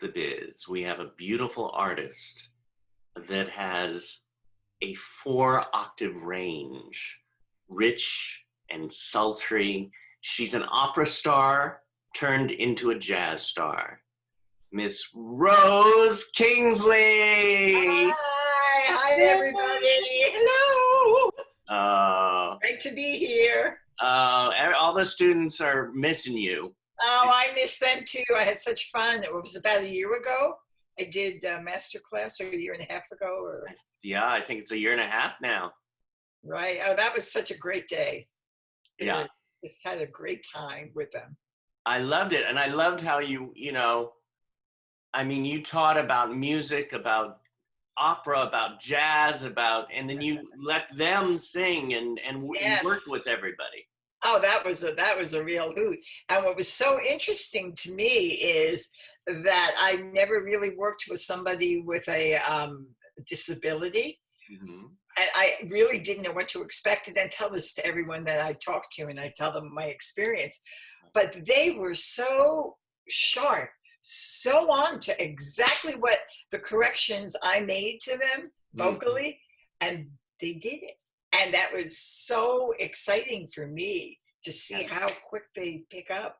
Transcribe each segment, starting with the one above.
Meet the Biz, we have a beautiful artist that has a 4-octave range, rich and sultry. She's an opera star turned into a jazz star. Miss Rose Kingsley. Hi everybody. Hello. Great to be here. All the students are missing you. Oh, I miss them too. I had such fun. It was about a year ago. I did a master class, or a year and a half ago, or Yeah, I think it's a year and a half now. right. Oh, that was such a great day. Yeah, Just had a great time with them. I loved it, and I loved how you taught about music, about opera, about jazz, and then you let them sing and Yes. worked with everybody. Oh, that was a real hoot. And what was so interesting to me is that I never really worked with somebody with a disability. Mm-hmm. And I really didn't know what to expect. And then tell this to everyone that I talk to, and I tell them my experience. But they were so sharp, so on to exactly what the corrections I made to them vocally, and they did it. And that was so exciting for me to see how quick they pick up.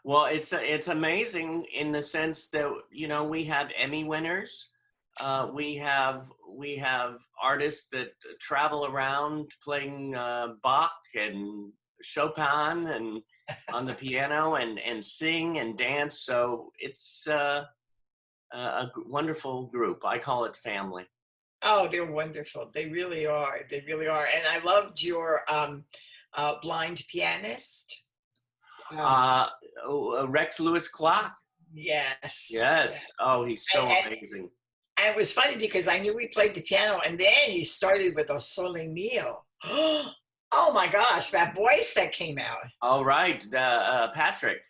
Well, it's amazing in the sense that we have Emmy winners. We have artists that travel around playing Bach and Chopin and on the piano and sing and dance. So it's a wonderful group. I call it family. Oh, they're wonderful. They really are. They really are. And I loved your blind pianist. Rex Lewis Clark. Yes. Yes. Oh, he's so amazing. And it was funny because I knew he played the piano, and then he started with O Sole Mio. Oh my gosh, that voice that came out. Oh, right. Patrick.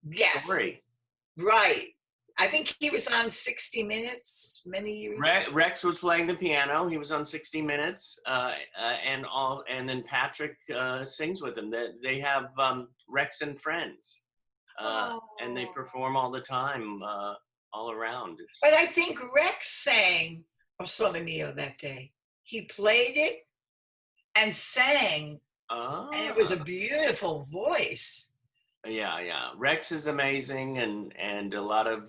Yes. Sorry. Right. I think he was on 60 Minutes many years ago. Rex was playing the piano. He was on 60 Minutes, and then Patrick sings with him. They have Rex and Friends, and they perform all the time, all around. But I think Rex sang O Sole Mio that day. He played it and sang, and it was a beautiful voice. Yeah. Rex is amazing, and a lot of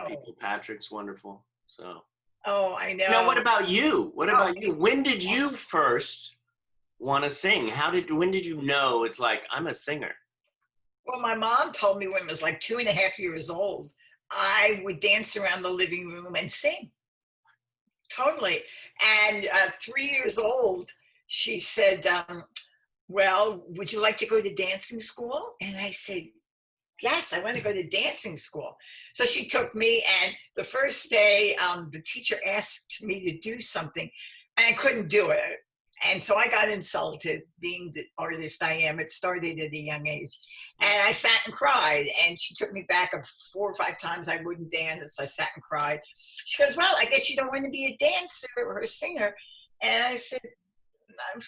people. Patrick's wonderful. So. Oh, I know. Now, what about you? What about you? When did you first want to sing? When did you know it's like I'm a singer? Well, my mom told me when I was like 2.5 years old, I would dance around the living room and sing. Totally. And 3 years old, she said, well, would you like to go to dancing school? And I said, yes, I want to go to dancing school. So she took me, and the first day, the teacher asked me to do something, and I couldn't do it. And so I got insulted, being the artist I am. It started at a young age. And I sat and cried, and she took me back 4 or 5 times. I wouldn't dance. I sat and cried. She goes, well, I guess you don't want to be a dancer or a singer. And I said, no.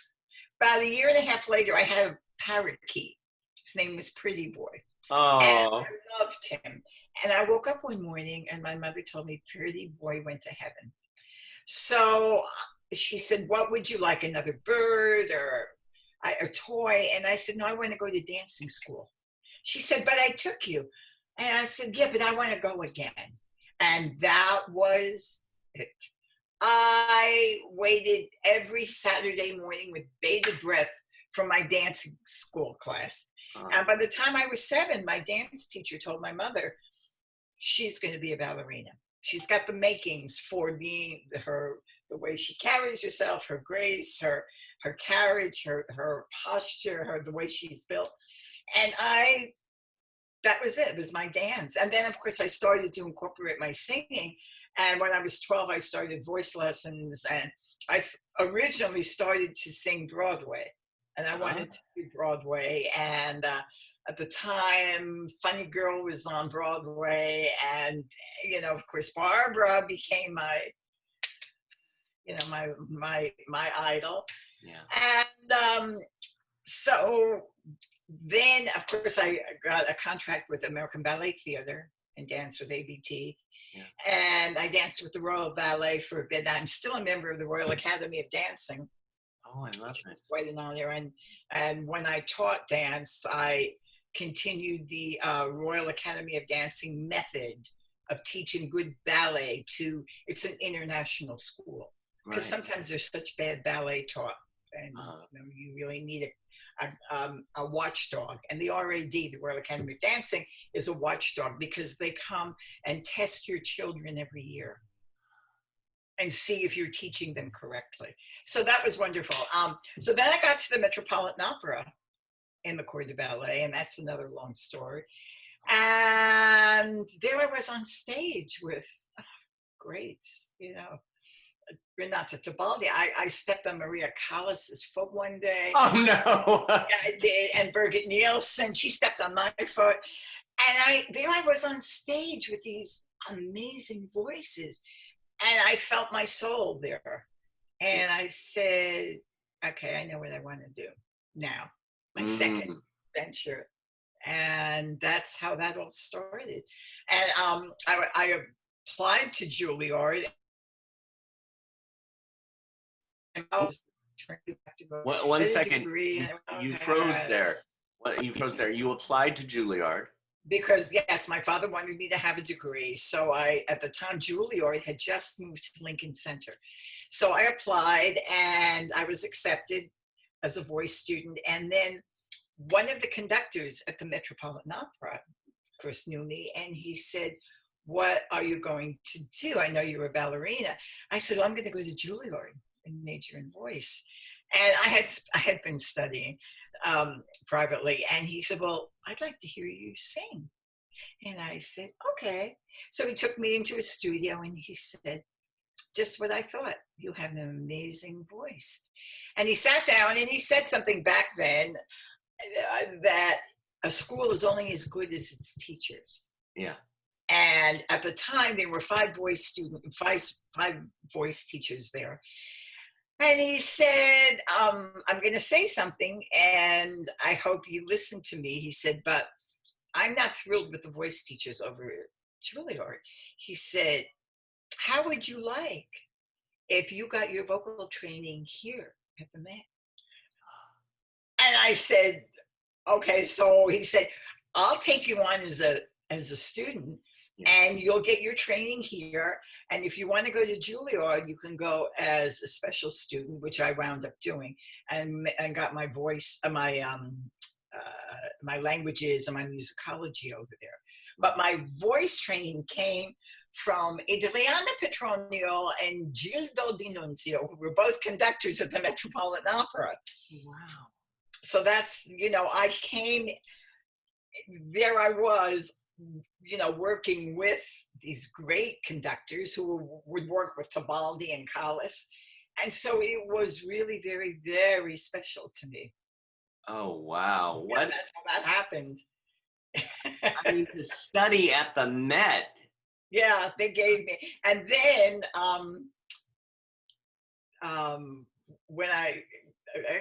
About 1.5 years later, I had a parakeet. His name was Pretty Boy. Oh. And I loved him. And I woke up one morning, and my mother told me Pretty Boy went to heaven. So she said, what would you like, another bird or a toy? And I said, no, I want to go to dancing school. She said, but I took you. And I said, yeah, but I want to go again. And that was it. I waited every Saturday morning with bated breath for my dancing school class. And by the time I was 7, my dance teacher told my mother, she's going to be a ballerina. She's got the makings for being the way she carries herself, her grace, her carriage, her posture, the way she's built. And that was it. It was my dance. And then, of course, I started to incorporate my singing. And when I was 12, I started voice lessons. And I originally started to sing Broadway. And I wanted to do Broadway. And at the time, Funny Girl was on Broadway. And, of course, Barbara became my idol. Yeah. And so then, of course, I got a contract with American Ballet Theater and dance with ABT. Yeah. And I danced with the Royal Ballet for a bit. I'm still a member of the Royal Academy of Dancing. Oh, I love it. Quite an honor. And when I taught dance, I continued the Royal Academy of Dancing method of teaching good ballet to, it's an international school. Because sometimes there's such bad ballet taught, and you really need a watchdog. And the RAD, the Royal Academy of Dancing, is a watchdog because they come and test your children every year and see if you're teaching them correctly. So that was wonderful. So then I got to the Metropolitan Opera in the Corps de Ballet, and that's another long story. And there I was on stage with greats, Renata Tebaldi. I stepped on Maria Callas's foot one day. Oh no! Yeah, I did. And Birgit Nielsen, she stepped on my foot. And there I was on stage with these amazing voices. And I felt my soul there. And I said, okay, I know what I want to do now. My second venture. And that's how that all started. And I applied to Juilliard. And I was trying to go. One second. You froze there. You froze there. You applied to Juilliard. Because yes, my father wanted me to have a degree. So at the time, Juilliard had just moved to Lincoln Center. So I applied and I was accepted as a voice student. And then one of the conductors at the Metropolitan Opera, of course, knew me, and he said, what are you going to do? I know you're a ballerina. I said, well, I'm going to go to Juilliard and major in voice. And I had been studying privately, and he said, well, I'd like to hear you sing. And I said, okay. So he took me into his studio and he said, just what I thought, you have an amazing voice. And he sat down and he said something back then, that a school is only as good as its teachers. Yeah. And at the time, there were five voice teachers there. And he said, I'm going to say something, and I hope you listen to me. He said, but I'm not thrilled with the voice teachers over at Juilliard. He said, how would you like if you got your vocal training here at the Met? And I said, okay. So he said, I'll take you on as a student, and you'll get your training here. And if you want to go to Juilliard, you can go as a special student, which I wound up doing, and got my voice, my languages and my musicology over there. But my voice training came from Adriana Petronio and Gildo D'Annunzio, who were both conductors at the Metropolitan Opera. Wow. So that's, I came, there I was, working with these great conductors who would work with Tebaldi and Callas. And so it was really very, very special to me. Oh, wow. Yeah, that's how that happened. I mean, to study at the Met. Yeah, they gave me. And then when I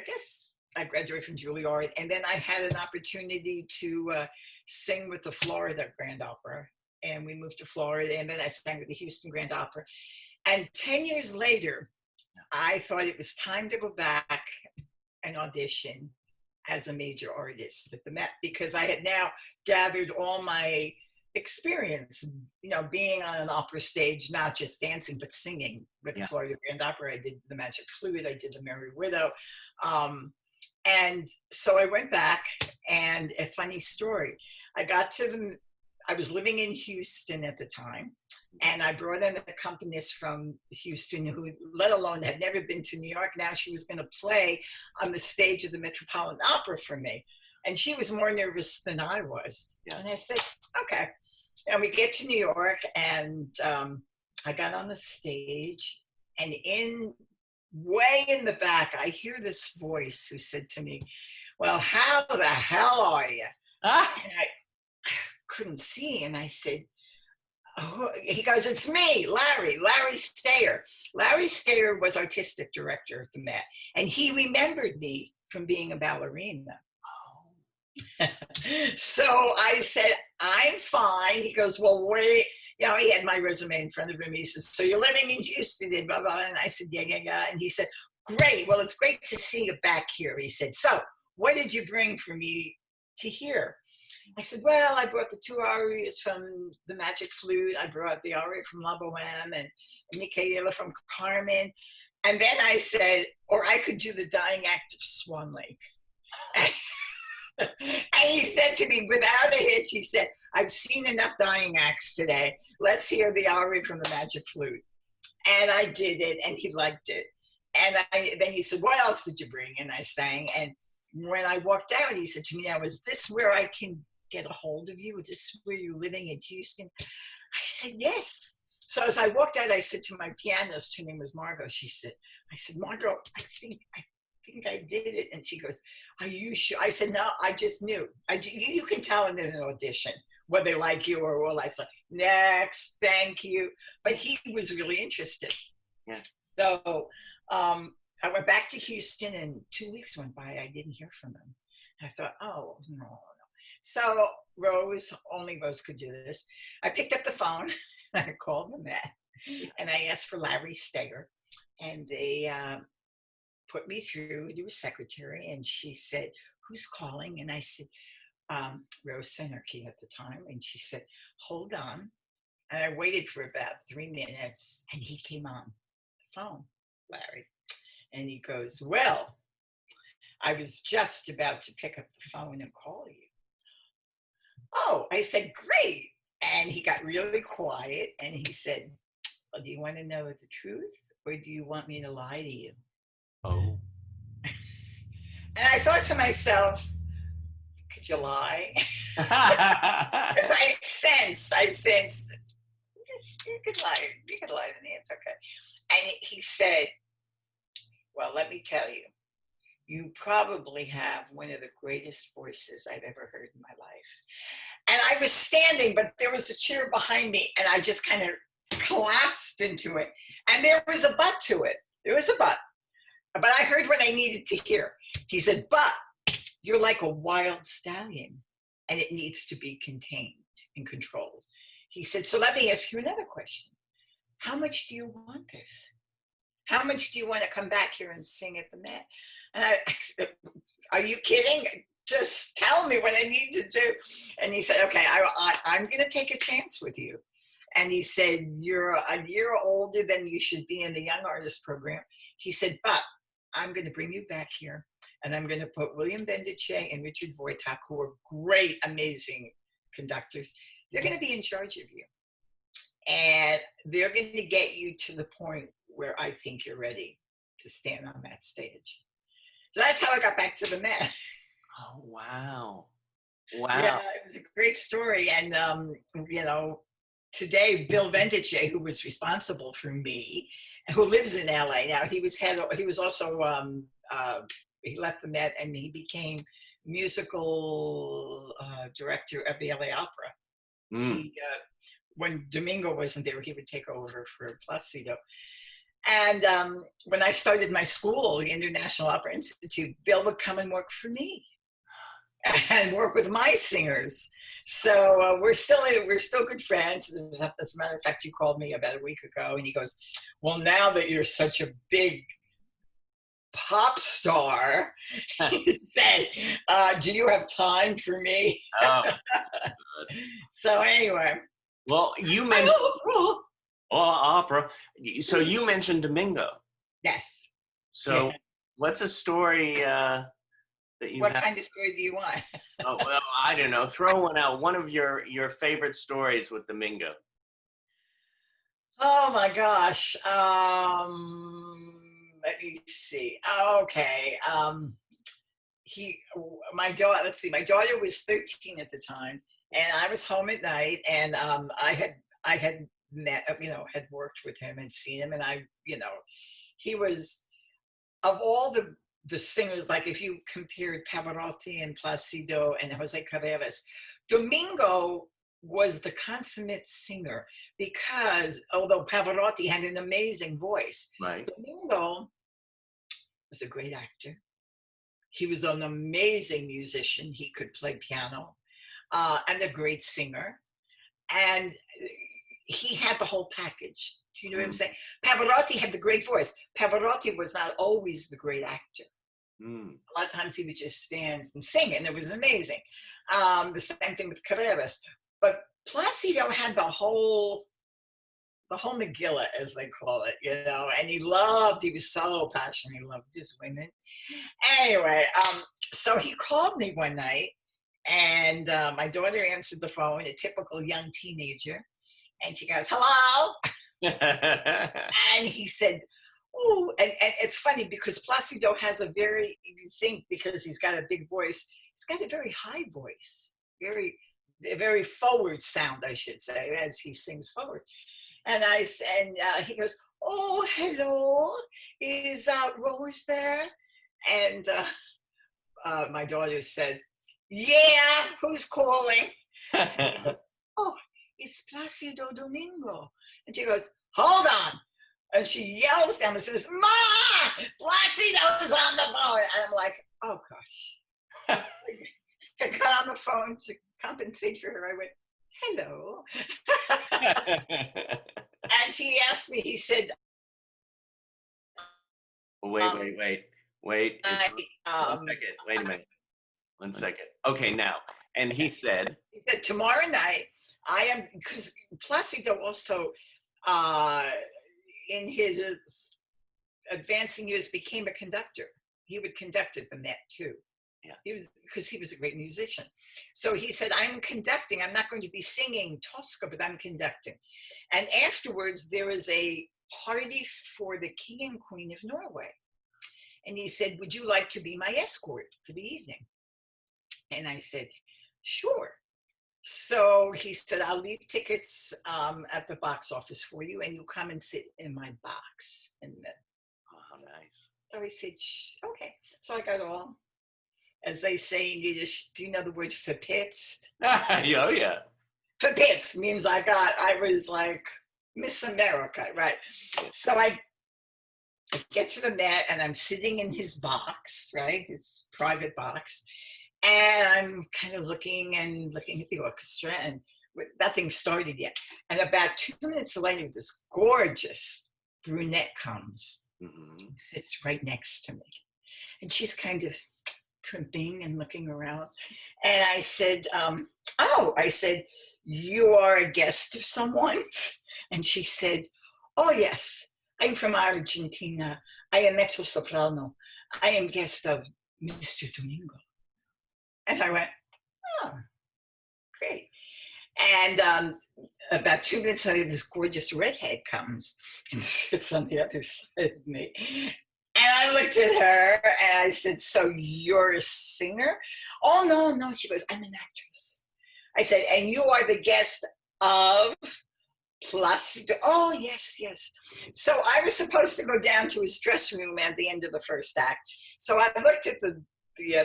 guess I graduated from Juilliard, and then I had an opportunity to sing with the Florida Grand Opera. And we moved to Florida, and then I sang with the Houston Grand Opera. And 10 years later, I thought it was time to go back and audition as a major artist at the Met, because I had now gathered all my experience, being on an opera stage, not just dancing, but singing with the Florida Grand Opera. I did the Magic Flute, I did the Merry Widow. And so I went back, and a funny story, I was living in Houston at the time, and I brought in an accompanist from Houston who, let alone had never been to New York. Now she was going to play on the stage of the Metropolitan Opera for me. And she was more nervous than I was. Yeah. And I said, okay. And we get to New York, and I got on the stage, and way in the back, I hear this voice who said to me, well, how the hell are you? And I couldn't see. And I said, oh. He goes, it's me, Larry Stayer. Larry Stayer was artistic director at the Met, and he remembered me from being a ballerina. So I said, I'm fine. He goes, well, wait. He had my resume in front of him. He said, so you're living in Houston, and blah, blah. And I said, yeah, yeah, yeah. And he said, great. Well, it's great to see you back here. He said, so what did you bring for me to hear? I said, well, I brought the 2 arias from the Magic Flute. I brought the aria from La Boheme and Michaela from Carmen. And then I said, or I could do the dying act of Swan Lake. And he said to me, without a hitch, he said, I've seen enough dying acts today. Let's hear the aria from the Magic Flute. And I did it, and he liked it. And then he said, what else did you bring? And I sang. And when I walked out, he said to me, now, is this where I can get a hold of you? Is this where you're living in Houston? I said, yes. So as I walked out, I said to my pianist, her name was Margot, I said, Margot, I think I did it. And she goes, are you sure? I said, no, I just knew. You can tell in an audition whether they like you or will I say, next, thank you. But he was really interested. Yeah. So I went back to Houston, and 2 weeks went by. I didn't hear from him. I thought, oh, no. So only Rose could do this. I picked up the phone. I called the Met, and I asked for Larry Steger. And they put me through to a secretary, and she said, who's calling? And I said, Rose Senerke at the time. And she said, hold on. And I waited for about 3 minutes, and he came on the phone, Larry. And he goes, well, I was just about to pick up the phone and call you. Oh, I said, great. And he got really quiet, and he said, well, do you want to know the truth, or do you want me to lie to you? Oh. And I thought to myself, could you lie? Because I sensed, you could lie to me, it's okay. And he said, well, let me tell you, you probably have one of the greatest voices I've ever heard in my life. And I was standing, but there was a chair behind me, and I just kind of collapsed into it. And there was a but to it. There was a but. But I heard what I needed to hear. He said, but you're like a wild stallion, and it needs to be contained and controlled. He said, so let me ask you another question. How much do you want this? How much do you want to come back here and sing at the Met? And I said, are you kidding? Just tell me what I need to do. And he said, okay, I'm going to take a chance with you. And he said, you're a year older than you should be in the Young Artist Program. He said, but I'm going to bring you back here, and I'm going to put William Bendiche and Richard Wojtak, who are great, amazing conductors. They're going to be in charge of you. And they're going to get you to the point where I think you're ready to stand on that stage. So that's how I got back to the Met. Oh, wow. Yeah, it was a great story. And, today, Bill Vendice, who was responsible for me, who lives in LA now, he left the Met, and he became musical director of the LA Opera. Mm. When Domingo wasn't there, he would take over for Placido. And when I started my school, the International Opera Institute, Bill would come and work for me and work with my singers. So we're still good friends. As a matter of fact, you called me about a week ago, and he goes, well, now that you're such a big pop star, he said, do you have time for me? Oh. So anyway. Well, you mentioned opera. So you mentioned Domingo. Yes. So yeah. What's a story that you What kind of story do you want? Oh, well, I don't know. Throw one out. One of your favorite stories with Domingo. Oh my gosh. Let me see. Okay. My daughter was 13 at the time, and I was home at night, and I had met, had worked with him and seen him, and he was, of all the singers, like if you compared Pavarotti and Placido and Jose Carreras, Domingo was the consummate singer, because although Pavarotti had an amazing voice, right, Domingo was a great actor, He was an amazing musician. He could play piano, and a great singer. And he had the whole package. Do you know what I'm saying? Pavarotti had the great voice. Pavarotti was not always the great actor. A lot of times he would just stand and sing, and it was amazing. The same thing with Carreras. But Placido had the whole Megillah, as they call it, you know, and he was so passionate. He loved his women. Anyway, so he called me one night, and my daughter answered the phone, a typical young teenager, and she goes, "Hello?" And he said, "Oh," and it's funny because Placido has a very, you think because he's got a big voice, he's got a very high voice, a very forward sound, I should say, as he sings forward. And he goes, "Oh, hello, is Rose there?" And my daughter said, "Yeah, who's calling?" And he goes, "Oh, it's Placido Domingo." And she goes, "Hold on." And she yells down and says, "Ma, Placido's on the phone." And I'm like, "Oh, gosh." I got on the phone to compensate for her. I went, "Hello." And he asked me, he said, Wait. 1 second. Wait a minute. 1 second. Okay, now. And he said, "Tomorrow night, I am," because Placido also, in his advancing years, became a conductor. He would conduct at the Met too. Yeah. Because he was a great musician. So he said, "I'm conducting. I'm not going to be singing Tosca, but I'm conducting." And afterwards, there was a party for the King and Queen of Norway. And he said, "Would you like to be my escort for the evening?" And I said, "Sure." So he said, "I'll leave tickets at the box office for you, and you come and sit in my box." And oh, nice. so I said, "Okay." So I got all, as they say in Yiddish, do you know the word verpitzt? Oh, yeah. Verpitzt means I was like Miss America, right? So I get to the Met, and I'm sitting in his box, right? His private box. And I'm kind of looking at the orchestra, and nothing started yet. And about 2 minutes later, this gorgeous brunette comes, and sits right next to me. And she's kind of primping and looking around. And I said, I said, "You are a guest of someone's?" And she said, "Oh, yes, I'm from Argentina. I am mezzo soprano. I am guest of Mr. Domingo." And I went, "Oh, great." And about 2 minutes later, this gorgeous redhead comes and sits on the other side of me. And I looked at her and I said, "So you're a singer?" "Oh, no." She goes, "I'm an actress." I said, "And you are the guest of Placido?" "Oh, yes." So I was supposed to go down to his dressing room at the end of the first act. So I looked at the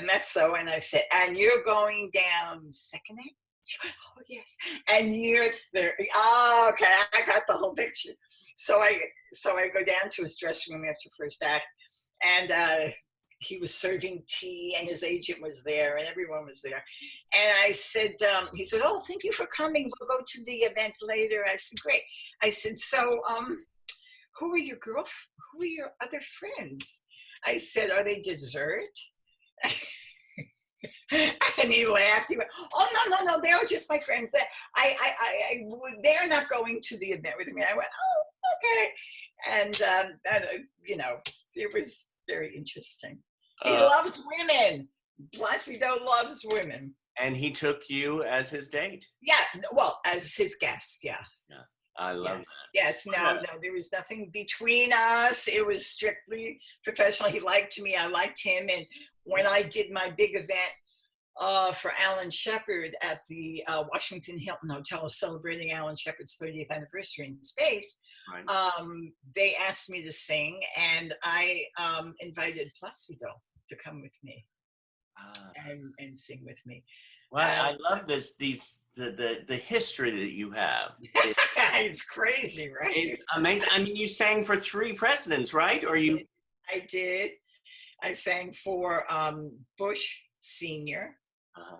mezzo and I said, "And you're going down second act?" She went, "Oh, yes." "And you're third?" "Oh, okay, I got the whole picture." So I go down to his dressing room after first act, and he was serving tea, and his agent was there, and everyone was there. And I said, he said, "Oh, thank you for coming. We'll go to the event later." I said, "Great." I said, "So, who are your other friends?" I said, "Are they dessert?" And he laughed. He went, "Oh, no, they are just my friends. That they're not going to the event with me." I went, "Oh, okay." And it was very interesting. He loves women. Placido loves women. And he took you as his date? Yeah, well, as his guest, yeah. I love that. Yes, no, there was nothing between us. It was strictly professional. He liked me, I liked him. And when I did my big event for Alan Shepard at the Washington Hilton Hotel, celebrating Alan Shepard's 30th anniversary in space, they asked me to sing, and I invited Placido to come with me and sing with me. Well, I love the history that you have. It's crazy, right? It's amazing. I mean, you sang for 3 presidents, right? Or you? I did. I sang for Bush Senior, Uh-huh.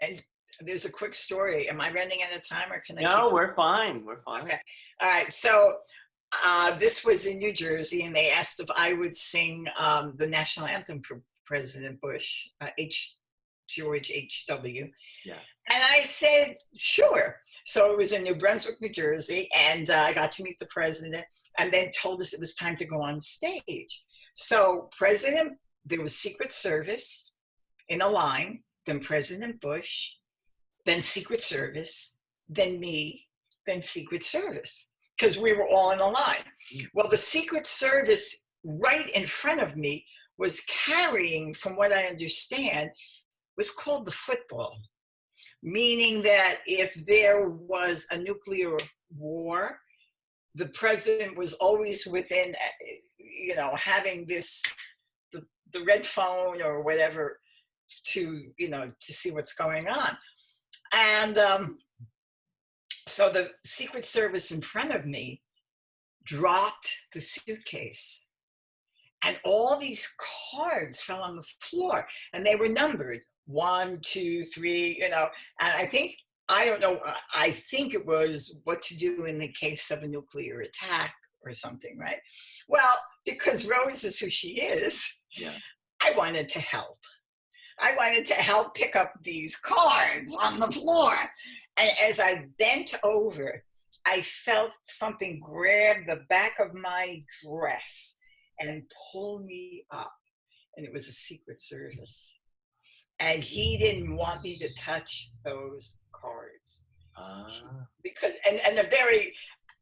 and there's a quick story. Am I running out of time, or can I keep? No, we're fine. We're fine. Okay. All right. So this was in New Jersey, and they asked if I would sing the national anthem for President Bush, George H.W. Yeah. And I said, sure. So it was in New Brunswick, New Jersey, and I got to meet the president, and then told us it was time to go on stage. So there was Secret Service in a line, then President Bush, then Secret Service, then me, then Secret Service, because we were all in a line. Well, the Secret Service right in front of me was carrying, from what I understand, was called the football, meaning that if there was a nuclear war, the president was always within, having the red phone or whatever to see what's going on. And so the Secret Service in front of me dropped the suitcase, and all these cards fell on the floor, and they were numbered 1, 2, 3, and I think it was what to do in the case of a nuclear attack or something, right? Well, because Rose is who she is, yeah. I wanted to help. I wanted to help pick up these cards on the floor. And as I bent over, I felt something grab the back of my dress and pull me up. And it was a Secret Service. And he didn't want me to touch those cards. Because,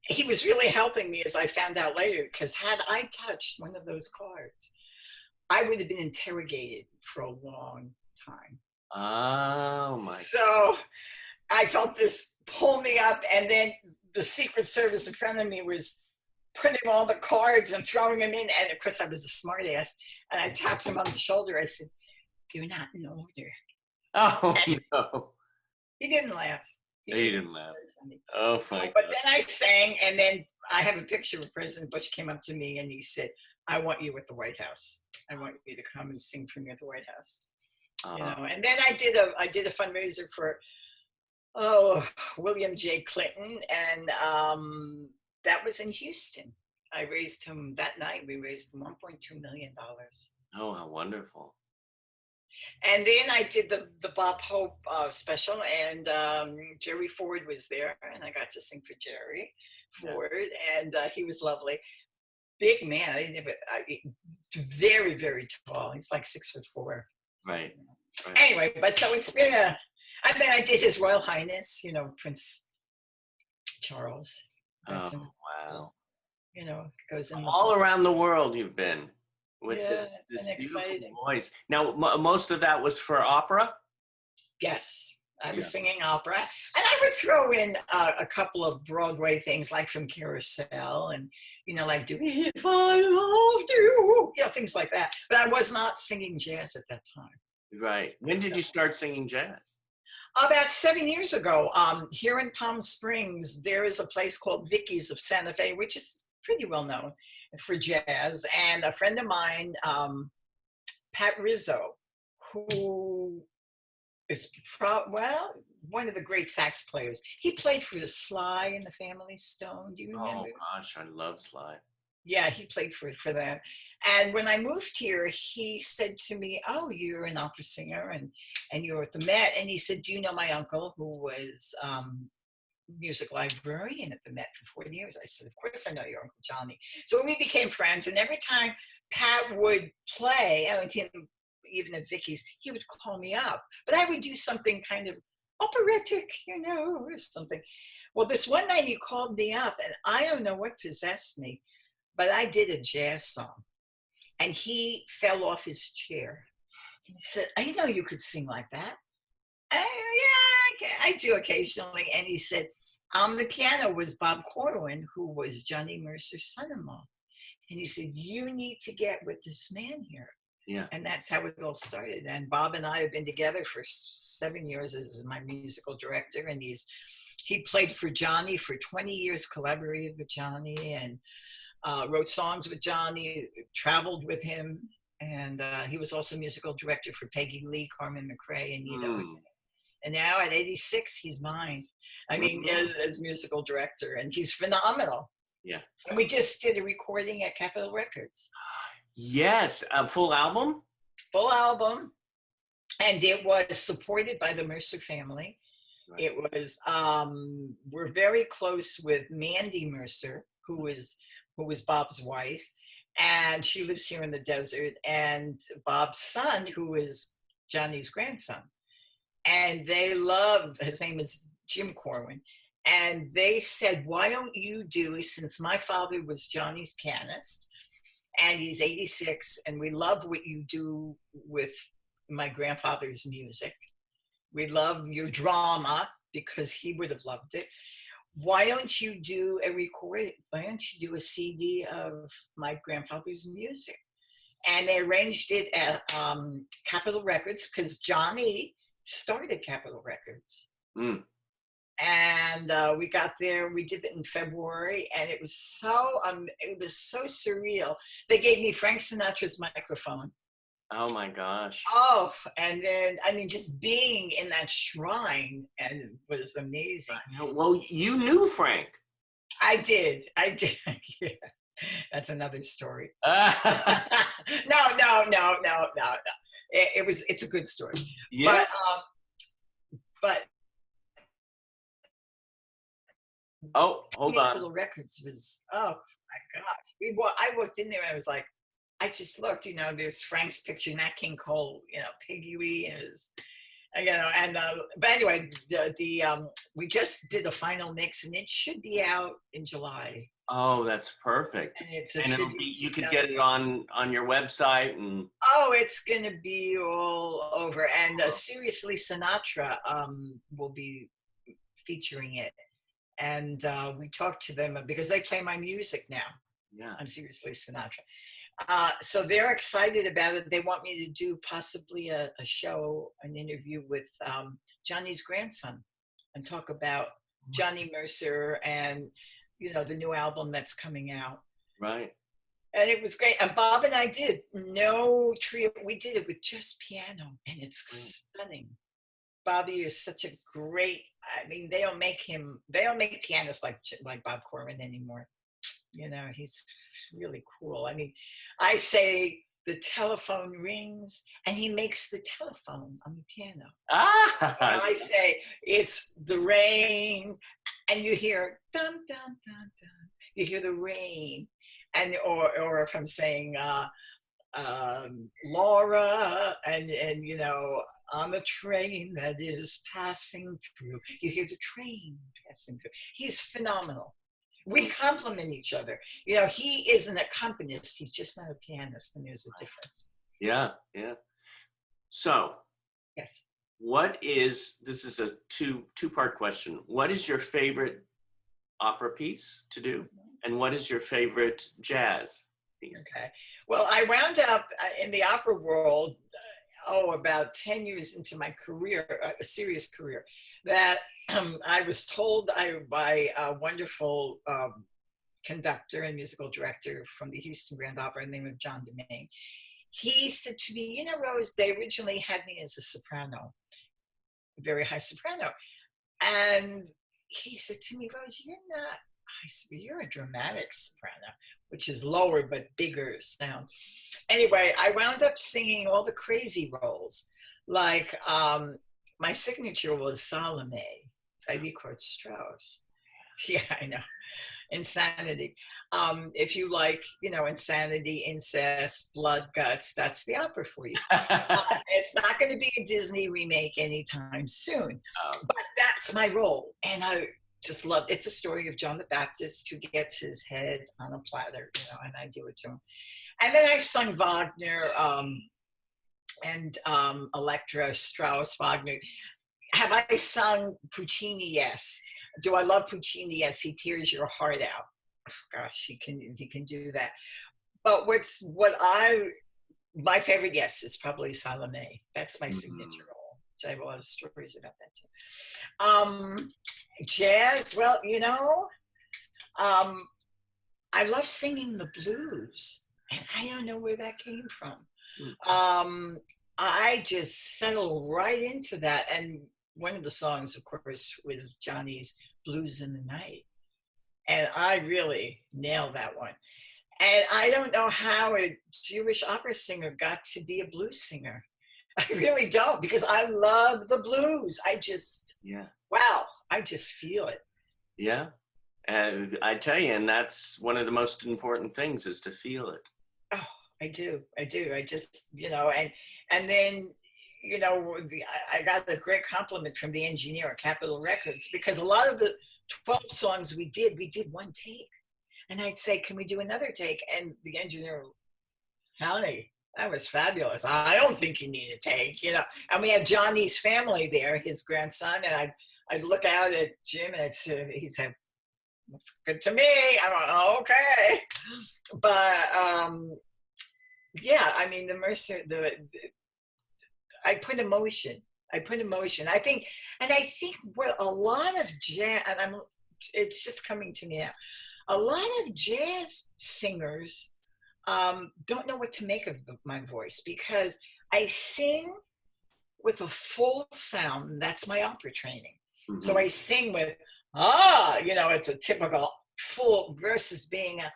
he was really helping me, as I found out later, because had I touched one of those cards, I would have been interrogated for a long time. Oh my. So I felt this pull me up, and then the Secret Service in front of me was putting all the cards and throwing them in. And of course I was a smart ass, and I tapped him on the shoulder. I said, "They're not in order." Oh, and no. He didn't laugh. He didn't laugh. Oh my God. But then I sang, and then I have a picture of President Bush came up to me and he said, "I want you at the White House. I want you to come and sing for me at the White House." And then I did a fundraiser for William J. Clinton, and that was in Houston. I raised him that night. We raised $1.2 million. Oh, how wonderful. And then I did the Bob Hope special, and Jerry Ford was there, and I got to sing for Jerry Ford, and he was lovely. Big man, very, very tall. He's like 6'4". Right. Anyway, but so it's been and then I did His Royal Highness, Prince Charles. Oh, wow. Goes in all around the world you've been with this beautiful voice. Now, most of that was for opera? Yes. I was singing opera, and I would throw in a couple of Broadway things, like from Carousel, and like "Do If I Loved You," things like that. But I was not singing jazz at that time. Right. When did you start singing jazz? About 7 years ago. Here in Palm Springs, there is a place called Vicky's of Santa Fe, which is pretty well known for jazz. And a friend of mine, Pat Rizzo, who is one of the great sax players. He played for Sly and the Family Stone. Do you remember? Oh gosh, I love Sly. Yeah, he played for them. And when I moved here, he said to me, "Oh, you're an opera singer, and you're at the Met." And he said, "Do you know my uncle, who was music librarian at the Met for 40 years?" I said, "Of course I know your Uncle Johnny." So we became friends. And every time Pat would play, even at Vicky's, he would call me up. But I would do something kind of operatic, or something. Well, this one night he called me up, and I don't know what possessed me, but I did a jazz song. And he fell off his chair. And he said, "I didn't know you could sing like that." I do occasionally. And he said, on the piano was Bob Corwin, who was Johnny Mercer's son-in-law. And he said, "You need to get with this man here." Yeah. And that's how it all started. And Bob and I have been together for 7 years as my musical director. And he played for Johnny for 20 years, collaborated with Johnny, and wrote songs with Johnny, traveled with him. And he was also musical director for Peggy Lee, Carmen McRae, and Nita. Mm. And now at 86, he's mine. I mean, as musical director, and he's phenomenal. Yeah. And we just did a recording at Capitol Records. Yes, a full album? Full album. And it was supported by the Mercer family. Right. It was, we're very close with Mandy Mercer, who was Bob's wife. And she lives here in the desert. And Bob's son, who is Johnny's grandson. And they love, his name is Jim Corwin. And they said, why don't you do, since my father was Johnny's pianist, and he's 86, and we love what you do with my grandfather's music. We love your drama, because he would have loved it. Why don't you do a recording? Why don't you do a CD of my grandfather's music? And they arranged it at Capitol Records, because Johnny started Capitol Records. Mm. And we got there, we did it in February, and it was so surreal. They gave me Frank Sinatra's microphone. Oh my gosh. Oh, and then, I mean, just being in that shrine, and it was amazing. Well, you knew Frank. I did. Yeah. That's another story. No. It's a good story. Yeah. But oh, hold on. Capitol Records was, oh my gosh. I walked in there and I was like, I just looked, there's Frank's picture, Nat King Cole, Peggy Lee, but anyway, we just did a final mix, and it should be out in July. Oh, that's perfect. And you could get it on your website and. Oh, it's gonna be all over, and Seriously Sinatra will be featuring it, and we talked to them because they play my music now. Yeah. On Seriously Sinatra. So they're excited about it. They want me to do possibly a show, an interview with Johnny's grandson, and talk about Johnny Mercer and, the new album that's coming out. Right. And it was great. And Bob and I did no trio. We did it with just piano, and it's stunning. Bobby is such a great, they don't make pianists like Bob Corwin anymore. He's really cool. I say the telephone rings, and he makes the telephone on the piano. I say it's the rain, and you hear dun dun dun dun. You hear the rain, and or if I'm saying Laura, and on the train that is passing through, you hear the train passing through. He's phenomenal. We complement each other. He is an accompanist. He's just not a pianist, and there's a difference. Yeah, yeah. So, yes. This is a two-part question. What is your favorite opera piece to do? And what is your favorite jazz piece? Okay. Well, I wound up in the opera world, about 10 years into my career, a serious career, that I was told by a wonderful conductor and musical director from the Houston Grand Opera, named John DeMaine. He said to me, Rose, they originally had me as a soprano, a very high soprano. And he said to me, Rose, you're a dramatic soprano, which is lower but bigger sound. Anyway, I wound up singing all the crazy roles. Like my signature was Salome by Richard Strauss. Yeah, I know. Insanity. If you like, insanity, incest, blood, guts, that's the opera for you. It's not going to be a Disney remake anytime soon, but that's my role. And I just love it. It's a story of John the Baptist who gets his head on a platter, and I do it to him. And then I've sung Wagner and Electra, Strauss, Wagner. Have I sung Puccini? Yes. Do I love Puccini? Yes. He tears your heart out. Oh, gosh, he can do that. But my favorite, yes, is probably Salome. That's my signature role. I have a lot of stories about that too. Jazz, well, I love singing the blues, and I don't know where that came from. Mm. I just settled right into that. And one of the songs, of course, was Johnny's Blues in the Night. And I really nailed that one. And I don't know how a Jewish opera singer got to be a blues singer. I really don't, because I love the blues. I just, Yeah. wow, I just feel it. Yeah. And I tell you, and that's one of the most important things is to feel it. Oh, I do. I do. I just, and then, I got a great compliment from the engineer at Capitol Records, because a lot of the 12 songs we did one take. And I'd say, can we do another take? And the engineer, honey, that was fabulous. I don't think you need a take, And we had Johnny's family there, his grandson, and I'd look out at Jim and he'd say, looks good to me. I don't know, okay. But yeah, I mean, the Mercer, I put emotion. I think, what a lot of jazz, and it's just coming to me now. A lot of jazz singers don't know what to make of my voice, because I sing with a full sound. That's my opera training. Mm-hmm. So I sing with, it's a typical full versus being a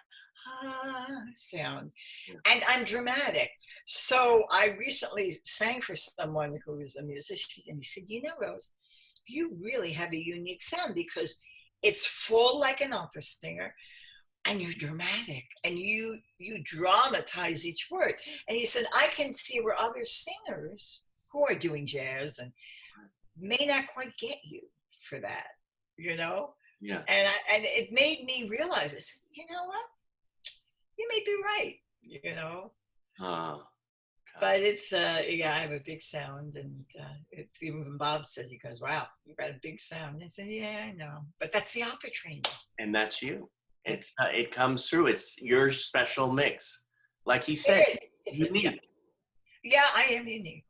sound. Yeah. And I'm dramatic. So I recently sang for someone who's a musician, and he said, Rose, you really have a unique sound, because it's full like an opera singer, and you're dramatic, and you dramatize each word. And he said, I can see where other singers who are doing jazz and may not quite get you for that, Yeah. And it made me realize, I said, you know what? You may be right, But it's, I have a big sound, and it's even when Bob says, he goes, wow, you've got a big sound. And I said, yeah, I know. But that's the opera training. And that's you. It comes through. It's your special mix. Like he said, unique. Yeah, I am unique.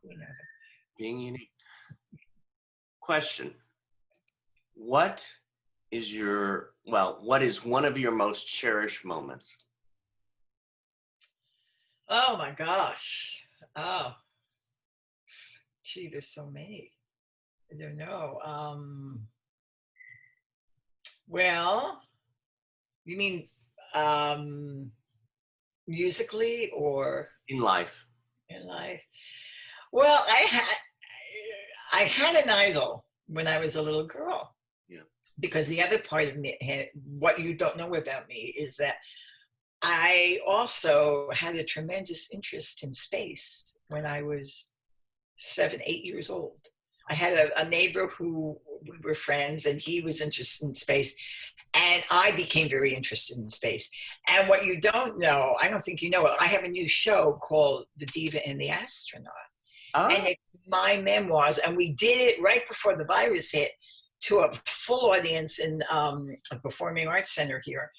Being unique. Question. What is one of your most cherished moments? Oh my gosh. Oh. Gee, there's so many. I don't know. Well, you mean musically or in life? In life. Well, I had an idol when I was a little girl. Yeah. Because the other part of me, what you don't know about me, is that I also had a tremendous interest in space when I was 7, 8 years old. I had a neighbor who we were friends, and he was interested in space. And I became very interested in space. And what you don't know, I don't think you know it, I have a new show called The Diva and the Astronaut. Oh. And it's my memoirs. And we did it right before the virus hit to a full audience in a performing arts center here.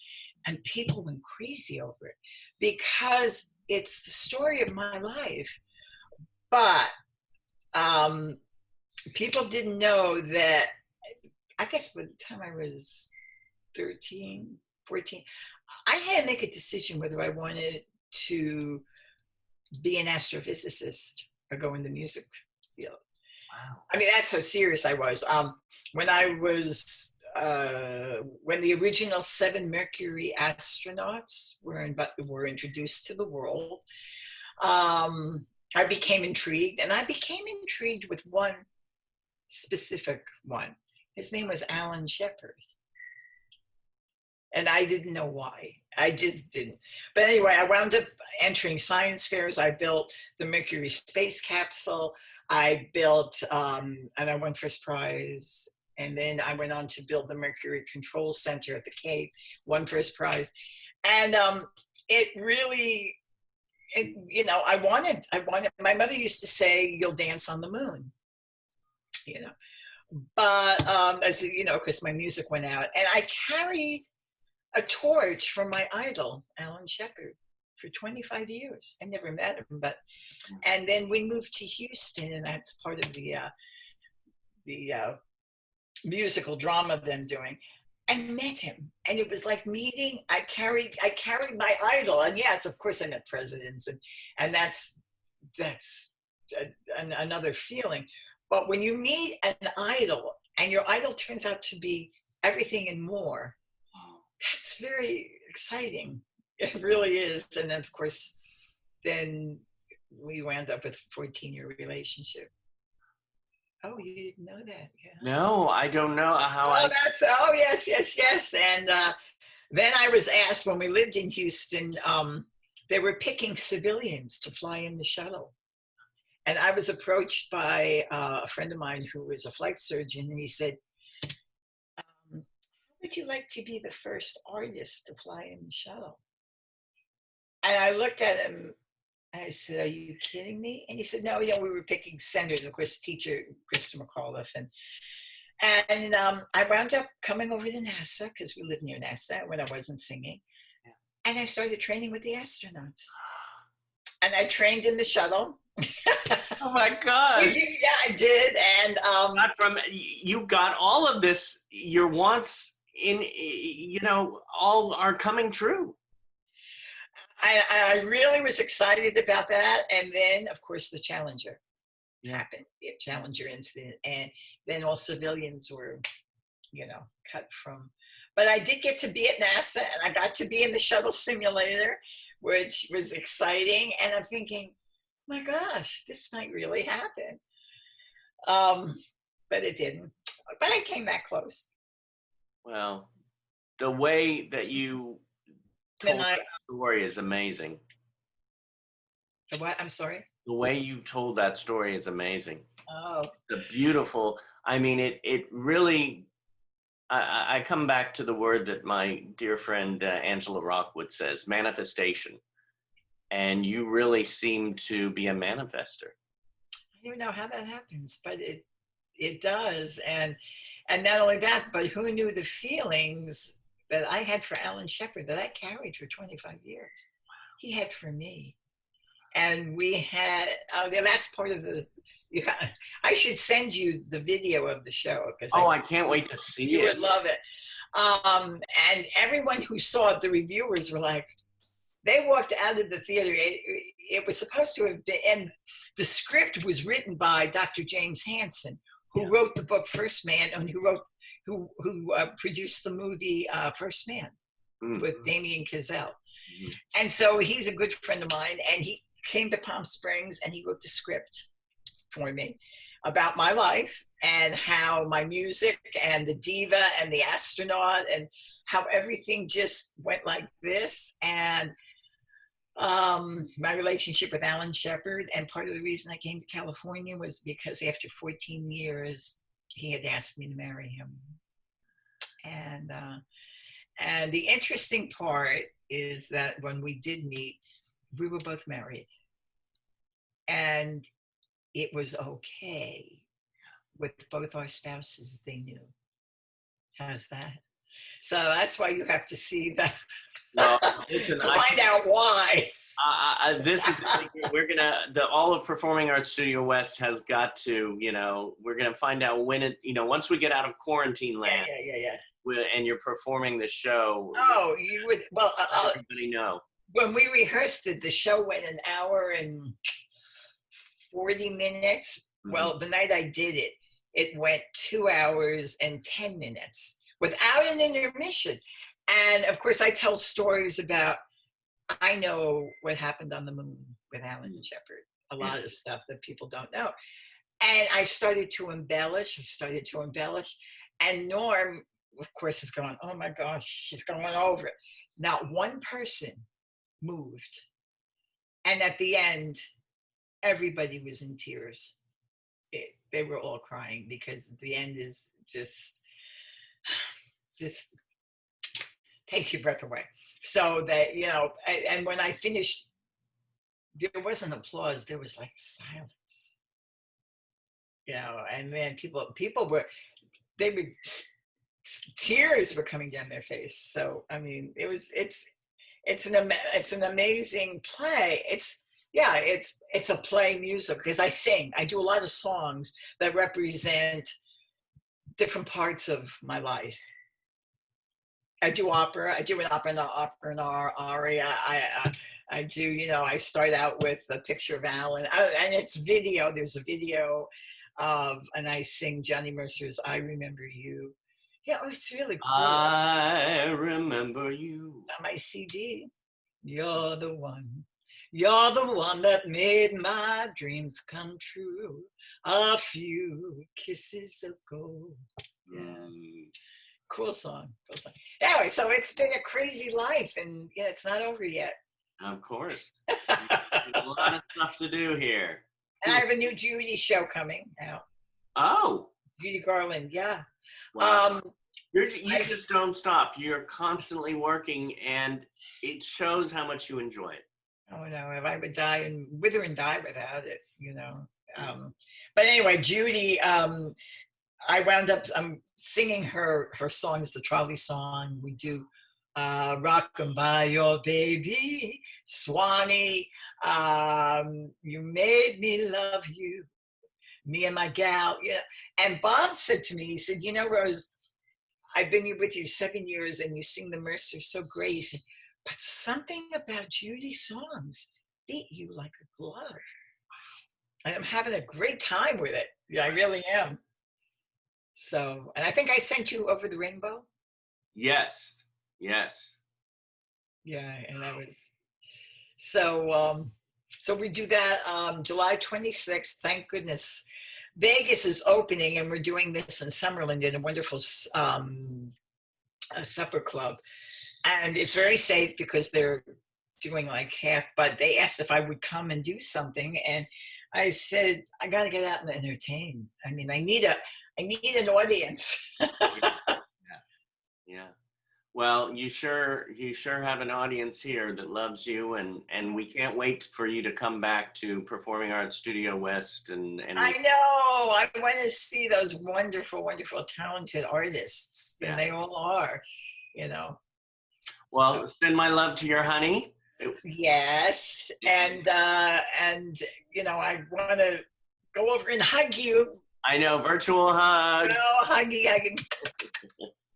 And people went crazy over it, because it's the story of my life. But people didn't know that, I guess by the time I was 13, 14, I had to make a decision whether I wanted to be an astrophysicist or go in the music field. Wow. I mean, that's how serious I was. When the original 7 Mercury astronauts were introduced to the world, I became intrigued, and I became intrigued with one specific one. His name was Alan Shepard. And I didn't know why. I just didn't. But anyway, I wound up entering science fairs. I built the Mercury space capsule. I built, and I won first prize. And then I went on to build the Mercury Control Center at the Cape, won first prize. And it really, I wanted, my mother used to say, you'll dance on the moon, But, because my music went out. And I carried a torch from my idol, Alan Shepard, for 25 years. I never met him, and then we moved to Houston, and that's part of the musical drama that I'm doing. I met him, and it was like meeting. I carried my idol, and yes, of course, I met presidents, and that's that's another feeling. But when you meet an idol and your idol turns out to be everything and more, that's very exciting. It really is. And then, of course, then we wound up with a 14-year relationship. Oh, you didn't know that? Yeah. No, I don't know how Oh, yes. And then I was asked when we lived in Houston, they were picking civilians to fly in the shuttle. And I was approached by a friend of mine who was a flight surgeon, and he said, how would you like to be the first artist to fly in the shuttle? And I looked at him and I said, are you kidding me? And he said, no, we were picking senators, of course, teacher, Krista McAuliffe. And I wound up coming over to NASA because we lived near NASA when I wasn't singing. And I started training with the astronauts. And I trained in the shuttle. Oh my God. Yeah, I did. And you got all of this, your wants all are coming true. I really was excited about that. And then, of course, the Challenger happened, the Challenger incident. And then all civilians were, cut from. But I did get to be at NASA, and I got to be in the shuttle simulator, which was exciting. And I'm thinking, my gosh, this might really happen. But it didn't. But I came that close. Well, the way that you told that story is amazing. The what? I'm sorry? The way you told that story is amazing. Oh. The beautiful, I mean, it really, I come back to the word that my dear friend Angela Rockwood says, manifestation. And you really seem to be a manifester. I don't even know how that happens, but it does. And not only that, but who knew the feelings that I had for Alan Shepard that I carried for 25 years. He had for me. And we had, that's part of I should send you the video of the show. I can't wait to see it. You would love it. And everyone who saw it, the reviewers were like, they walked out of the theater. It was supposed to have been, and the script was written by Dr. James Hansen, who wrote the book First Man, and who produced the movie First Man with Damien Chazelle. And so he's a good friend of mine, and he came to Palm Springs and he wrote the script for me about my life and how my music and the diva and the astronaut and how everything just went like this. And my relationship with Alan Shepard. And part of the reason I came to California was because after 14 years, he had asked me to marry him. And the interesting part is that when we did meet, we were both married. And it was okay with both our spouses, they knew. How's that? So that's why you have to see that. Well, listen, to find out why. This is we're gonna all of Performing Arts Studio West has got to we're gonna find out when it once we get out of quarantine land. Yeah. And you're performing the show. Oh, you would. Well, everybody know. When we rehearsed it, the show went an hour and 40 minutes. Mm-hmm. Well, the night I did it, it went 2 hours and 10 minutes without an intermission. And of course, I tell stories about, I know what happened on the moon with Alan Shepard, a lot of stuff that people don't know. And I started to embellish. And Norm, of course, is going, oh my gosh, she's going over it. Not one person moved. And at the end, everybody was in tears. They were all crying because the end is just takes your breath away. So that, and when I finished, there wasn't applause, there was like silence. And then people were, tears were coming down their face. So, I mean, it's an amazing play. It's a play music because I sing. I do a lot of songs that represent different parts of my life. I do opera. I do an opera and aria. I do. I start out with a picture of Alan, and it's video. There's a video and I sing Johnny Mercer's "I Remember You." Yeah, it's really cool. I remember you. On my CD. You're the one. You're the one that made my dreams come true. A few kisses ago. Yeah. Cool song. Cool song. Anyway, so it's been a crazy life, and yeah, it's not over yet. Of course. There's a lot of stuff to do here. And I have a new Judy show coming out. Oh. Judy Garland, yeah. Wow. You just don't stop. You're constantly working, and it shows how much you enjoy it. Oh no, if I would die and wither and die without it, But anyway, Judy, I wound up singing her songs, the trolley song. We do Rock 'em by your baby, Swanee, You Made Me Love You, Me and My Gal. Yeah. And Bob said to me, he said, Rose, I've been with you 7 years and you sing the Mercer so great. He said, but something about Judy's songs beat you like a glove. I'm having a great time with it. Yeah, I really am. So, and I think I sent you Over the Rainbow. Yes. Yeah, and that was so. So we do that July 26th. Thank goodness, Vegas is opening, and we're doing this in Summerlin in a wonderful a supper club, and it's very safe because they're doing like half. But they asked if I would come and do something, and I said I got to get out and entertain. I mean, I need an audience. Yeah. Well, you sure have an audience here that loves you, and we can't wait for you to come back to Performing Arts Studio West. And I know, I want to see those wonderful, wonderful, talented artists, and they all are, Well, send my love to your honey. Yes, and I want to go over and hug you. I know, virtual hug. Oh, huggy,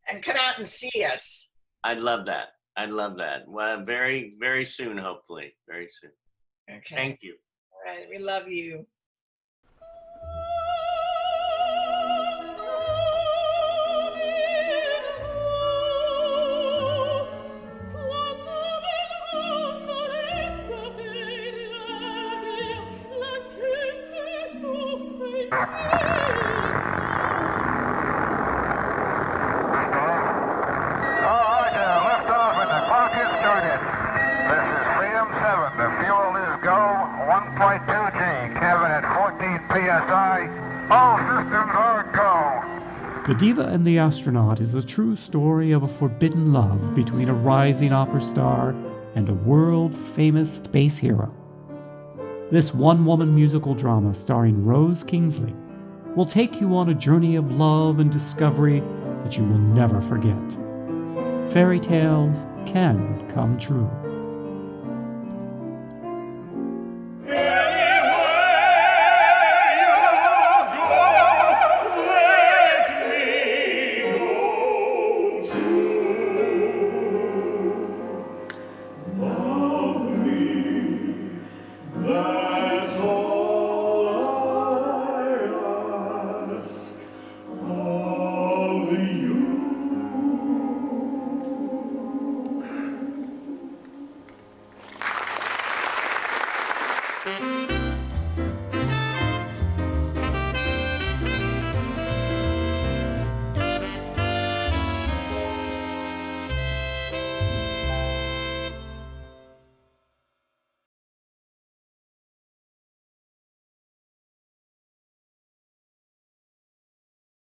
and come out and see us. I'd love that. Well, very, very soon, hopefully. Very soon. Okay. Thank you. All right. We love you. All systems are go. The Diva and the Astronaut is the true story of a forbidden love between a rising opera star and a world-famous space hero. This one-woman musical drama starring Rose Kingsley will take you on a journey of love and discovery that you will never forget. Fairy tales can come true. You.